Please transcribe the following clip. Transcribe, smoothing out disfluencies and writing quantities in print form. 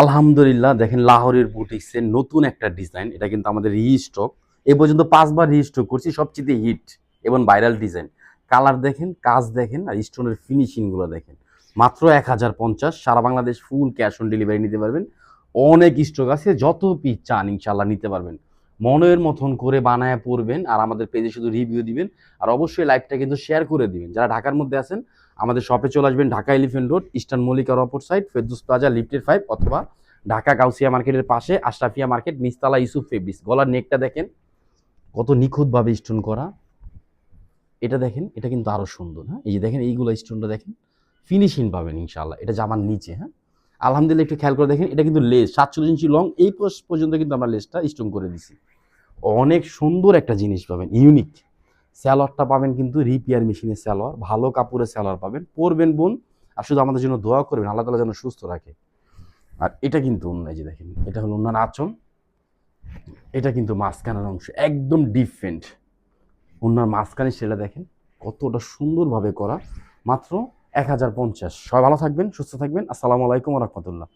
আলহামদুলিল্লাহ, দেখেন লাহোরের বুটিক্সের নতুন একটা ডিজাইন, এটা কিন্তু আমাদের রিস্টক। এ পর্যন্ত 5 বার রিস্টক করছি, সবচেয়ে হিট এবং ভাইরাল ডিজাইন। কালার দেখেন, কাজ দেখেন, আর স্টোনের ফিনিশিংগুলো দেখেন। মাত্র 1050, সারা Bangladesh full cash on delivery নিতে পারবেন। অনেক স্টক আছে, যত পিস চান ইনশাল্লাহ নিতে পারবেন। মনের মতন করে বানায় পড়বেন, আর আমাদের পেজে শুধু রিভিউ দিবেন। আর অবশ্যই লাইভটা কিন্তু শেয়ার করে দিবেন। যারা ঢাকার মধ্যে আছেন আমাদের শপে চলে আসবেন, ঢাকা এলিফেন্ট রোড, ইস্টার্ন মল্লিকার অপর সাইড, ফেরদৌস প্লাজা লিফটের 5, অথবা ঢাকা গাউসিয়া মার্কেটের পাশে আশরাফিয়া মার্কেট, নিচতলা ইউসুফ ফেব্রিক্স। গলার নেকটা দেখেন কত নিখুঁতভাবে স্টোন করা। এটা দেখেন, এটা কিন্তু আরো সুন্দর। হ্যাঁ, এই যে দেখেন, এইগুলো স্টোনটা দেখেন, ফিনিশিং পাবেন ইনশাআল্লাহ। এটা জামার নিচে। হ্যাঁ, আলহামদুলিল্লাহ, একটু খেয়াল করে দেখেন, এটা কিন্তু লেস 47 ইঞ্চি লং, এই পর্যন্ত কিন্তু আমরা লেসটা স্টোন করে দিছি। অনেক সুন্দর একটা জিনিস পাবেন, ইউনিক। স্যালোয়ারটা পাবেন কিন্তু রিপিয়ার মেশিনের স্যালোয়ার, ভালো কাপড়ের স্যালোয়ার পাবেন। পরবেন বোন, আর শুধু আমাদের জন্য দোয়া করবেন, আল্লাহ তাআলা যেন সুস্থ রাখে। আর এটা কিন্তু অন্য, এই যে দেখেন, এটা হলো অন্যান্য আঁচল। এটা কিন্তু মাঝখানের অংশ একদম ডিফারেন্ট। অন্যান্য মাঝখানে সেটা দেখেন কতটা সুন্দরভাবে করা। মাত্র 1050। সবাই ভালো থাকবেন, সুস্থ থাকবেন। আসসালামু আলাইকুম ওয়া রাহমাতুল্লাহ।